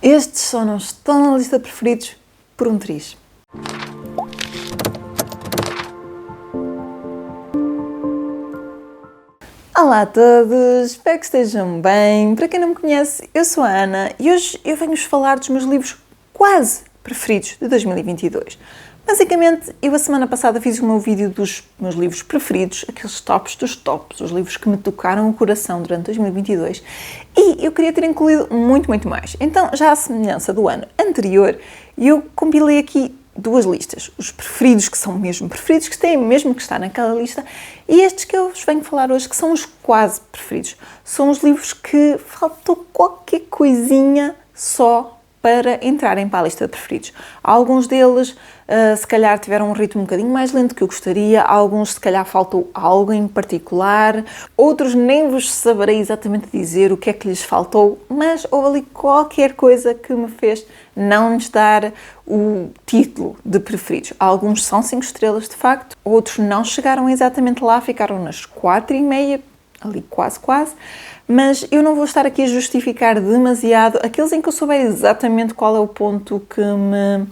Estes só não estão na lista de preferidos por um triz. Olá a todos, espero que estejam bem. Para quem não me conhece, eu sou a Ana e hoje eu venho-vos falar dos meus livros quase preferidos de 2022. Basicamente, eu a semana passada fiz o meu vídeo dos meus livros preferidos, aqueles tops dos tops, os livros que me tocaram o coração durante 2022, e eu queria ter incluído muito mais. Então, já à semelhança do ano anterior, eu compilei aqui duas listas, os preferidos, que são mesmo preferidos, que têm mesmo que estar naquela lista, e estes que eu vos venho falar hoje, que são os quase preferidos. São os livros que faltou qualquer coisinha só para entrarem para a lista de preferidos. Alguns deles, se calhar, tiveram um ritmo um bocadinho mais lento que eu gostaria, alguns, se calhar, faltou algo em particular, outros nem vos saberei exatamente dizer o que é que lhes faltou, mas houve ali qualquer coisa que me fez não lhes dar o título de preferidos. Alguns são 5 estrelas, de facto, outros não chegaram exatamente lá, ficaram nas 4,5, ali quase, mas eu não vou estar aqui a justificar demasiado aqueles em que eu souber exatamente qual é o ponto que me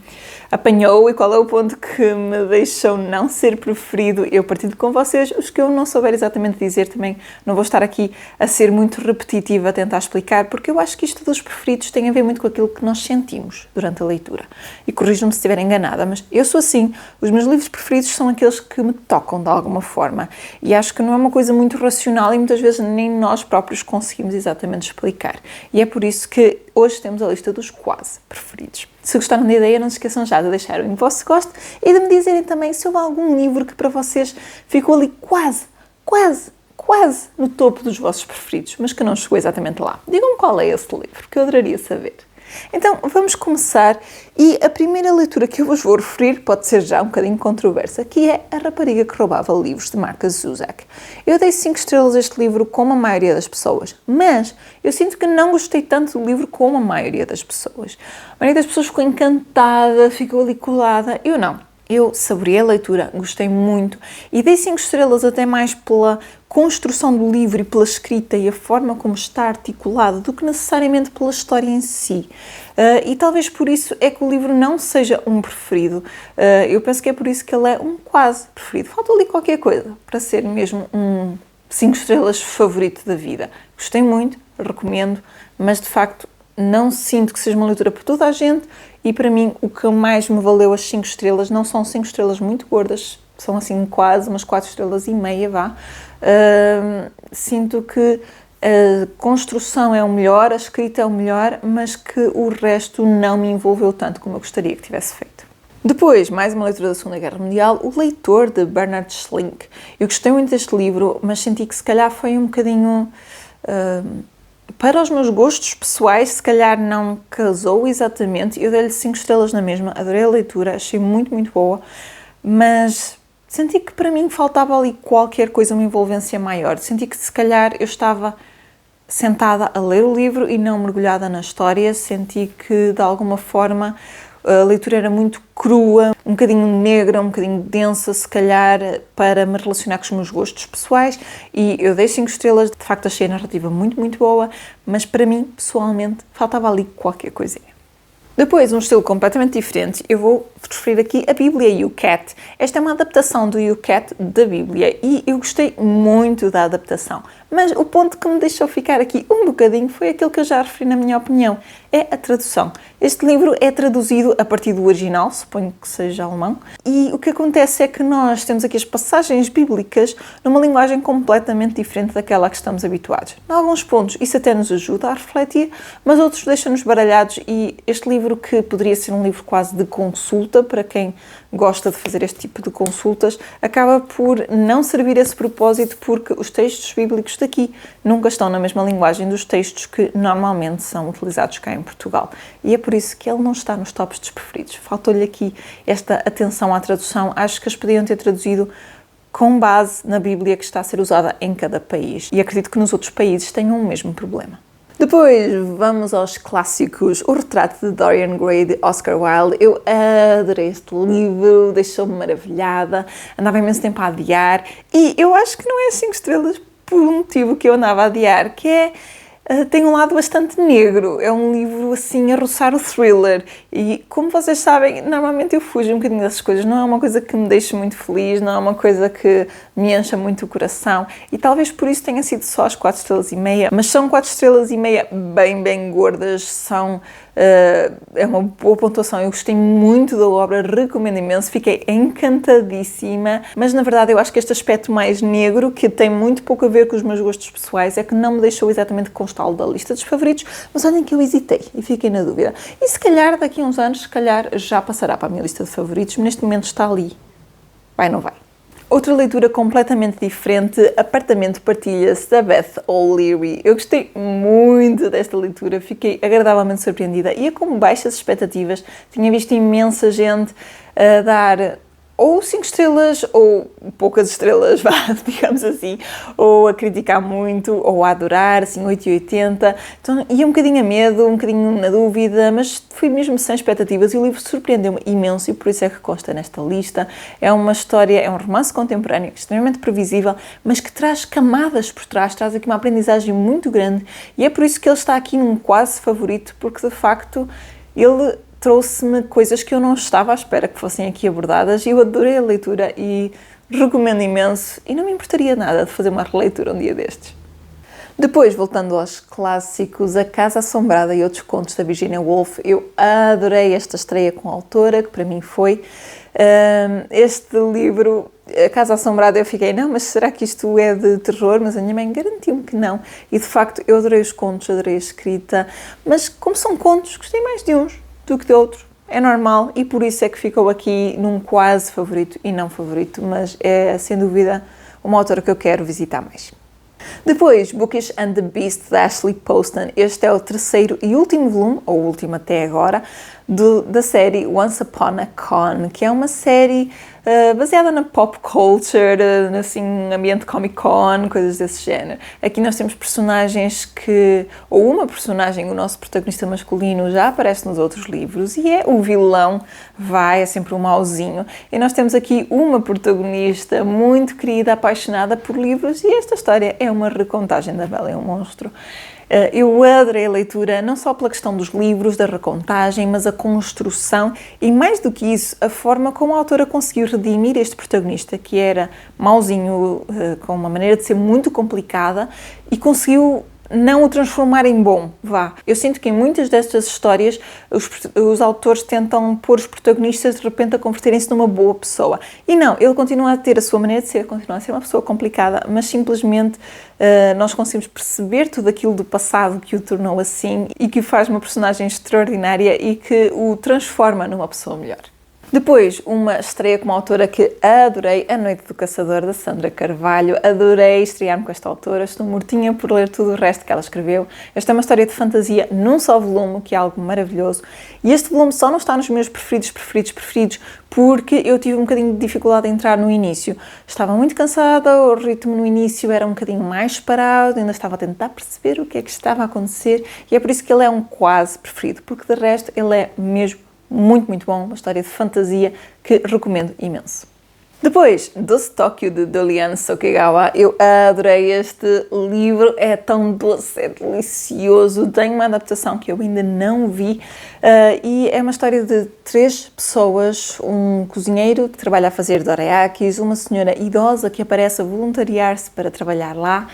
apanhou e qual é o ponto que me deixou não ser preferido. Eu partilho com vocês os que eu não souber exatamente dizer também. Não vou estar aqui a ser muito repetitiva a tentar explicar, porque eu acho que isto dos preferidos tem a ver muito com aquilo que nós sentimos durante a leitura. E corrijam-me se estiver enganada, mas eu sou assim. Os meus livros preferidos são aqueles que me tocam de alguma forma. E acho que não é uma coisa muito racional e muitas vezes nem nós próprios conseguimos exatamente explicar. E é por isso que hoje temos a lista dos quase preferidos. Se gostaram da ideia, não se esqueçam já de deixarem o vosso gosto e de me dizerem também se houve algum livro que para vocês ficou ali quase no topo dos vossos preferidos, mas que não chegou exatamente lá. Digam-me qual é esse livro, que eu adoraria saber. Então, vamos começar, e a primeira leitura que eu vos vou referir pode ser já um bocadinho controversa, que é A Rapariga que Roubava Livros, de Marta Zuzak. Eu dei 5 estrelas a este livro, como a maioria das pessoas, mas eu sinto que não gostei tanto do livro como a maioria das pessoas. A maioria das pessoas ficou encantada, ficou ali colada, eu não. Eu saboreei a leitura, gostei muito e dei 5 estrelas até mais pela construção do livro e pela escrita e a forma como está articulado do que necessariamente pela história em si. E talvez por isso é que o livro não seja um preferido. Eu penso que é por isso que ele é um quase preferido. Falta ali qualquer coisa para ser mesmo um 5 estrelas favorito da vida. Gostei muito, recomendo, mas de facto não sinto que seja uma leitura para toda a gente e para mim o que mais me valeu as 5 estrelas não são 5 estrelas muito gordas, são assim quase umas 4 estrelas e meia, vá. Sinto que a construção é o melhor, a escrita é o melhor, mas que o resto não me envolveu tanto como eu gostaria que tivesse feito. Depois, mais uma leitura da Segunda Guerra Mundial, O Leitor, de Bernhard Schlink. Eu gostei muito deste livro, mas senti que se calhar foi um bocadinho... para os meus gostos pessoais, se calhar não casou exatamente. Eu dei-lhe 5 estrelas na mesma, adorei a leitura, achei muito boa, mas senti que para mim faltava ali qualquer coisa, uma envolvência maior. Senti que se calhar eu estava sentada a ler o livro e não mergulhada na história. Senti que de alguma forma a leitura era muito crua, um bocadinho negra, um bocadinho densa, se calhar, para me relacionar com os meus gostos pessoais, e eu dei 5 estrelas, de facto achei a narrativa muito boa, mas para mim, pessoalmente, faltava ali qualquer coisinha. Depois, um estilo completamente diferente, eu vou referir aqui a Bíblia e o Cat. Esta é uma adaptação do You Cat da Bíblia e eu gostei muito da adaptação. Mas o ponto que me deixou ficar aqui um bocadinho foi aquilo que eu já referi na minha opinião, é a tradução. Este livro é traduzido a partir do original, suponho que seja alemão, e o que acontece é que nós temos aqui as passagens bíblicas numa linguagem completamente diferente daquela a que estamos habituados. Em alguns pontos isso até nos ajuda a refletir, mas outros deixam-nos baralhados e este livro, que poderia ser um livro quase de consulta para quem gosta de fazer este tipo de consultas, acaba por não servir esse propósito porque os textos bíblicos daqui nunca estão na mesma linguagem dos textos que normalmente são utilizados cá em Portugal. E é por isso que ele não está nos tops dos preferidos. Faltou-lhe aqui esta atenção à tradução. Acho que eles podiam ter traduzido com base na Bíblia que está a ser usada em cada país. E acredito que nos outros países tenham o mesmo problema. Depois vamos aos clássicos. O Retrato de Dorian Gray, de Oscar Wilde. Eu adorei este livro, deixou-me maravilhada, andava imenso tempo a adiar e eu acho que não é 5 estrelas por um motivo que eu andava a adiar, que é tem um lado bastante negro, é um livro assim a roçar o thriller e como vocês sabem, normalmente eu fujo um bocadinho dessas coisas, não é uma coisa que me deixe muito feliz, não é uma coisa que me encha muito o coração e talvez por isso tenha sido só as 4 estrelas e meia, mas são 4 estrelas e meia bem gordas, é uma boa pontuação, eu gostei muito da obra, recomendo imenso, fiquei encantadíssima, mas na verdade eu acho que este aspecto mais negro, que tem muito pouco a ver com os meus gostos pessoais, é que não me deixou exatamente constá-lo da lista dos favoritos, mas olhem que eu hesitei e fiquei na dúvida. E se calhar daqui a uns anos, se calhar já passará para a minha lista de favoritos, mas neste momento está ali. Vai, não vai? Outra leitura completamente diferente, Apartamento Partilha-se, da Beth O'Leary. Eu gostei muito desta leitura, fiquei agradavelmente surpreendida. Ia com baixas expectativas, tinha visto imensa gente a dar ou 5 estrelas ou poucas estrelas, digamos assim, ou a criticar muito, ou a adorar, assim, 8,80. Então ia um bocadinho a medo, um bocadinho na dúvida, mas fui mesmo sem expectativas e o livro surpreendeu-me imenso e por isso é que consta nesta lista. É uma história, é um romance contemporâneo extremamente previsível, mas que traz camadas por trás, traz aqui uma aprendizagem muito grande e é por isso que ele está aqui num quase favorito, porque de facto ele trouxe-me coisas que eu não estava à espera que fossem aqui abordadas e eu adorei a leitura e recomendo imenso e não me importaria nada de fazer uma releitura um dia destes. Depois, voltando aos clássicos, A Casa Assombrada e Outros Contos da Virginia Woolf, eu adorei esta estreia com a autora, que para mim foi. Este livro, A Casa Assombrada, eu fiquei, não, mas será que isto é de terror? Mas a minha mãe garantiu-me que não. E de facto, eu adorei os contos, adorei a escrita, mas como são contos, gostei mais de uns do que de outro, é normal e por isso é que ficou aqui num quase favorito e não favorito, mas é sem dúvida uma autora que eu quero visitar mais. Depois, Bookish and the Beast, da Ashley Poston. Este é o terceiro e último volume, ou último até agora, da série Once Upon a Con, que é uma série baseada na pop culture, assim, ambiente Comic-Con, coisas desse género. Aqui nós temos personagens ou uma personagem, o nosso protagonista masculino, já aparece nos outros livros e é o vilão, é sempre um mauzinho. E nós temos aqui uma protagonista muito querida, apaixonada por livros e esta história é uma recontagem da Bela e o Monstro. Eu adorei a leitura, não só pela questão dos livros, da recontagem, mas a construção e, mais do que isso, a forma como a autora conseguiu redimir este protagonista, que era mauzinho, com uma maneira de ser muito complicada, e conseguiu não o transformar em bom, Eu sinto que em muitas destas histórias os autores tentam pôr os protagonistas de repente a converterem-se numa boa pessoa. E não, ele continua a ter a sua maneira de ser, continua a ser uma pessoa complicada, mas simplesmente nós conseguimos perceber tudo aquilo do passado que o tornou assim e que o faz uma personagem extraordinária e que o transforma numa pessoa melhor. Depois, uma estreia com uma autora que adorei, A Noite do Caçador, da Sandra Carvalho. Adorei estrear-me com esta autora, estou mortinha por ler tudo o resto que ela escreveu. Esta é uma história de fantasia num só volume, que é algo maravilhoso. E este volume só não está nos meus preferidos, porque eu tive um bocadinho de dificuldade em entrar no início. Estava muito cansada, o ritmo no início era um bocadinho mais parado, ainda estava a tentar perceber o que é que estava a acontecer, e é por isso que ele é um quase preferido, porque de resto ele é mesmo muito bom, uma história de fantasia que recomendo imenso. Depois, Doce Tóquio, de Doliane Sokegawa. Eu adorei este livro, é tão doce, é delicioso, tem uma adaptação que eu ainda não vi e é uma história de 3 pessoas, um cozinheiro que trabalha a fazer dorayakis, uma senhora idosa que aparece a voluntariar-se para trabalhar lá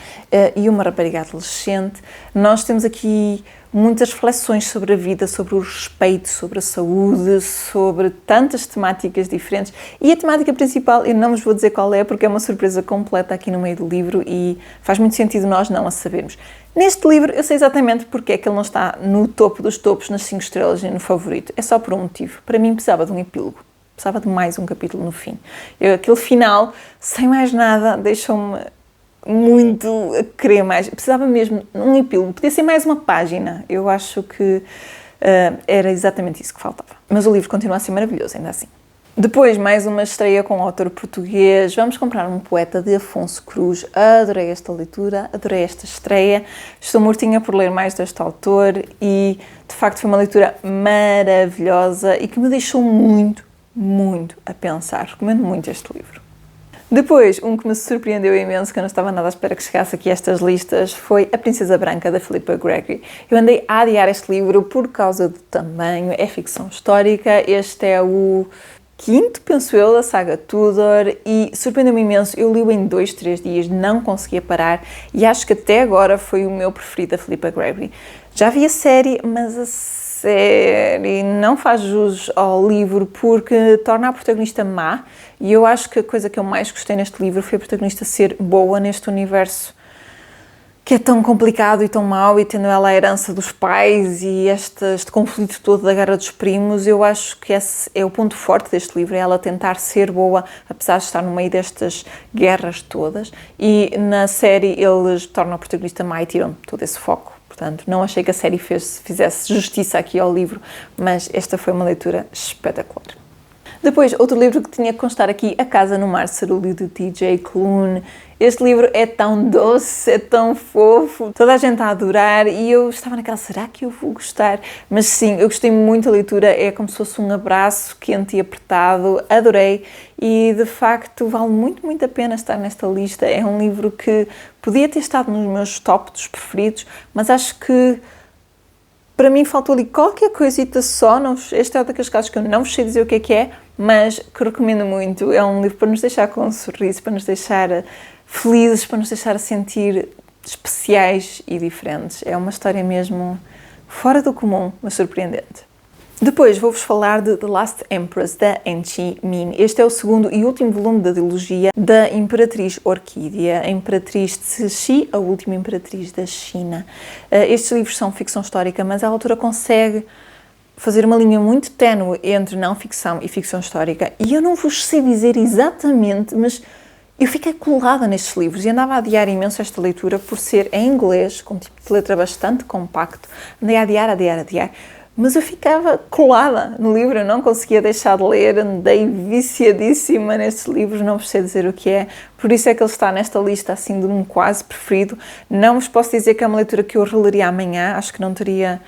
e uma rapariga adolescente. Nós temos aqui muitas reflexões sobre a vida, sobre o respeito, sobre a saúde, sobre tantas temáticas diferentes. E a temática principal, eu não vos vou dizer qual é, porque é uma surpresa completa aqui no meio do livro e faz muito sentido nós não a sabermos. Neste livro, eu sei exatamente porque é que ele não está no topo dos topos, nas 5 estrelas e no favorito. É só por um motivo. Para mim, precisava de um epílogo. Precisava de mais um capítulo no fim. Aquele final, sem mais nada, deixou-me muito a querer mais. Precisava mesmo de um epílogo, podia ser mais uma página. Eu acho que era exatamente isso que faltava. Mas o livro continua a ser maravilhoso, ainda assim. Depois, mais uma estreia com um autor português. Vamos comprar um poeta, de Afonso Cruz. Adorei esta leitura, adorei esta estreia. Estou mortinha por ler mais deste autor e, de facto, foi uma leitura maravilhosa e que me deixou muito a pensar. Recomendo muito este livro. Depois, um que me surpreendeu imenso, que eu não estava nada à espera que chegasse aqui a estas listas, foi A Princesa Branca, da Philippa Gregory. Eu andei a adiar este livro por causa do tamanho, é ficção histórica, este é o quinto, penso eu, da saga Tudor e surpreendeu-me imenso. Eu li-o em 2, 3 dias, não conseguia parar e acho que até agora foi o meu preferido da Philippa Gregory. Já vi a série, mas a série não faz jus ao livro porque torna a protagonista má e eu acho que a coisa que eu mais gostei neste livro foi a protagonista ser boa neste universo que é tão complicado e tão mau, e tendo ela a herança dos pais e este conflito todo da guerra dos primos, eu acho que esse é o ponto forte deste livro, é ela tentar ser boa, apesar de estar no meio destas guerras todas, e na série eles tornam a protagonista má e tiram todo esse foco. Portanto, não achei que a série fizesse justiça aqui ao livro, mas esta foi uma leitura espetacular. Depois, outro livro que tinha que constar aqui, A Casa no Mar Cerúleo, de T.J. Klune. Este livro é tão doce, é tão fofo, toda a gente a adorar e eu estava naquela, será que eu vou gostar? Mas sim, eu gostei muito da leitura, é como se fosse um abraço quente e apertado, adorei e de facto vale muito, muito a pena estar nesta lista. É um livro que podia ter estado nos meus top dos preferidos, mas acho que para mim faltou ali qualquer coisita só, este é daqueles casos que eu não sei dizer o que é, mas que recomendo muito. É um livro para nos deixar com um sorriso, para nos deixar felizes, para nos deixar a sentir especiais e diferentes. É uma história mesmo fora do comum, mas surpreendente. Depois vou-vos falar de The Last Empress, da Enchi Min. Este é o segundo e último volume da trilogia da Imperatriz Orquídea, a Imperatriz Cixi, a última Imperatriz da China. Estes livros são ficção histórica, mas a autora consegue fazer uma linha muito ténue entre não ficção e ficção histórica. E eu não vos sei dizer exatamente, mas eu fiquei colada nestes livros e andava a adiar imenso esta leitura por ser em inglês, com um tipo de letra bastante compacto. Andei a adiar. Mas eu ficava colada no livro, eu não conseguia deixar de ler, andei viciadíssima nestes livros, não vos sei dizer o que é, por isso é que ele está nesta lista assim de um quase preferido. Não vos posso dizer que é uma leitura que eu releria amanhã, acho que não teria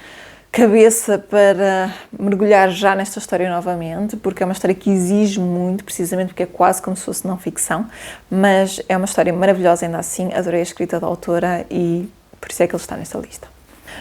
cabeça para mergulhar já nesta história novamente, porque é uma história que exige muito, precisamente porque é quase como se fosse não ficção, mas é uma história maravilhosa ainda assim, adorei a escrita da autora e por isso é que ele está nesta lista.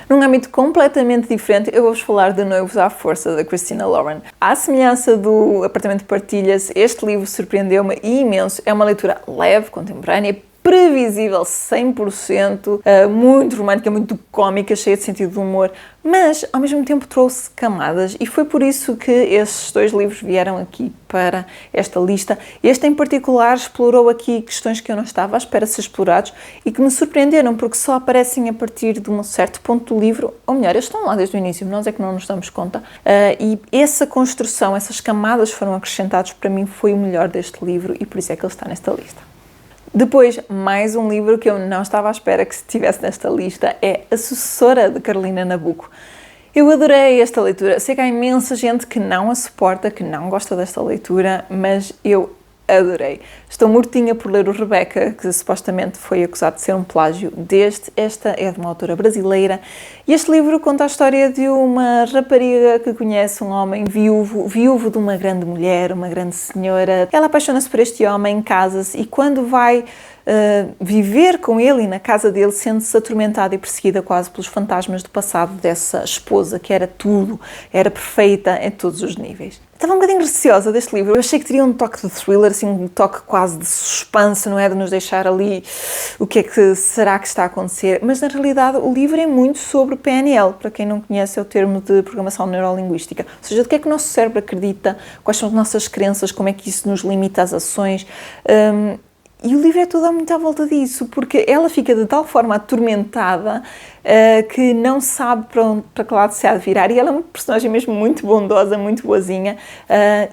Num âmbito completamente diferente, eu vou-vos falar de Noivos à Força, da Christina Lauren. À semelhança do Apartamento de Partilhas, este livro surpreendeu-me imenso. É uma leitura leve, contemporânea, previsível 100%, muito romântica, muito cómica, cheia de sentido de humor, mas ao mesmo tempo trouxe camadas e foi por isso que esses dois livros vieram aqui para esta lista. Este em particular explorou aqui questões que eu não estava à espera de ser explorados e que me surpreenderam porque só aparecem a partir de um certo ponto do livro, ou melhor, eles estão lá desde o início, nós é que não nos damos conta, e essa construção, essas camadas foram acrescentadas, para mim foi o melhor deste livro e por isso é que ele está nesta lista. Depois, mais um livro que eu não estava à espera que estivesse nesta lista é A Sucessora, de Carolina Nabuco. Eu adorei esta leitura, sei que há imensa gente que não a suporta, que não gosta desta leitura, mas eu adorei. Estou mortinha por ler o Rebeca, que supostamente foi acusado de ser um plágio deste. Esta é de uma autora brasileira e este livro conta a história de uma rapariga que conhece um homem viúvo de uma grande mulher, uma grande senhora. Ela apaixona-se por este homem, casa-se e quando vai viver com ele e na casa dele, sente-se atormentada e perseguida quase pelos fantasmas do passado dessa esposa, que era tudo, era perfeita em todos os níveis. Estava um bocadinho receosa deste livro, eu achei que teria um toque de thriller, assim, um toque quase de suspense, não é? De nos deixar ali o que é que será que está a acontecer, mas na realidade o livro é muito sobre PNL, para quem não conhece é o termo de programação neurolinguística, ou seja, do que é que o nosso cérebro acredita, quais são as nossas crenças, como é que isso nos limita às ações. E o livro é todo muito à volta disso, porque ela fica de tal forma atormentada que não sabe para que lado se há de virar. E ela é uma personagem mesmo muito bondosa, muito boazinha,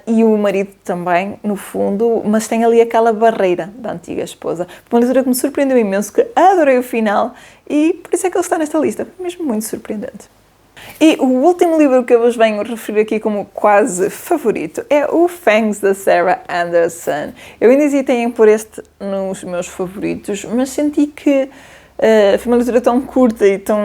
e o marido também, no fundo, mas tem ali aquela barreira da antiga esposa. Uma leitura que me surpreendeu imenso, que adorei o final, e por isso é que ele está nesta lista. Foi mesmo muito surpreendente. E o último livro que eu vos venho referir aqui como quase favorito é o Fangs, da Sarah Anderson. Eu ainda hesitei em pôr este nos meus favoritos, mas senti que Foi uma leitura tão curta e tão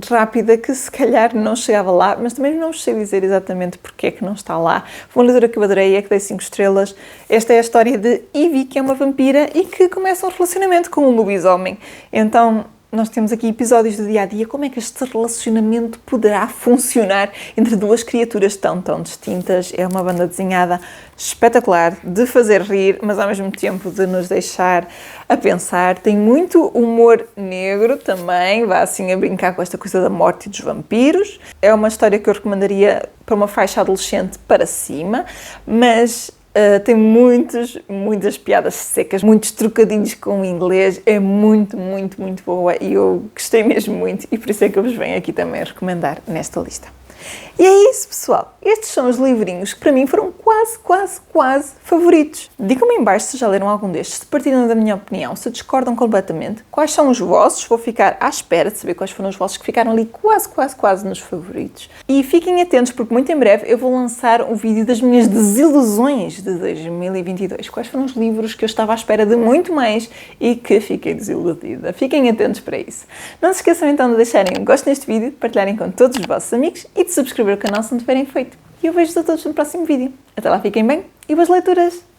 rápida que se calhar não chegava lá, mas também não sei dizer exatamente porque é que não está lá. Foi uma leitura que eu adorei, é que dei 5 estrelas. Esta é a história de Ivy, que é uma vampira e que começa um relacionamento com um lobisomem. Então, nós temos aqui episódios do dia-a-dia, como é que este relacionamento poderá funcionar entre duas criaturas tão distintas. É uma banda desenhada espetacular, de fazer rir, mas ao mesmo tempo de nos deixar a pensar. Tem muito humor negro também, vai assim a brincar com esta coisa da morte e dos vampiros. É uma história que eu recomendaria para uma faixa adolescente para cima, mas tem muitas piadas secas, muitos trocadilhos com o inglês, é muito boa e eu gostei mesmo muito e por isso é que eu vos venho aqui também recomendar nesta lista. E é isso, pessoal. Estes são os livrinhos que para mim foram quase favoritos. Digam-me em baixo se já leram algum destes, se partilham da minha opinião, se discordam completamente, quais são os vossos, vou ficar à espera de saber quais foram os vossos que ficaram ali quase nos favoritos. E fiquem atentos porque muito em breve eu vou lançar um vídeo das minhas desilusões de 2022. Quais foram os livros que eu estava à espera de muito mais e que fiquei desiludida. Fiquem atentos para isso. Não se esqueçam então de deixarem um gosto neste vídeo, de partilharem com todos os vossos amigos e de subscrever o canal se não tiverem feito. E eu vejo-vos a todos no próximo vídeo. Até lá, fiquem bem e boas leituras!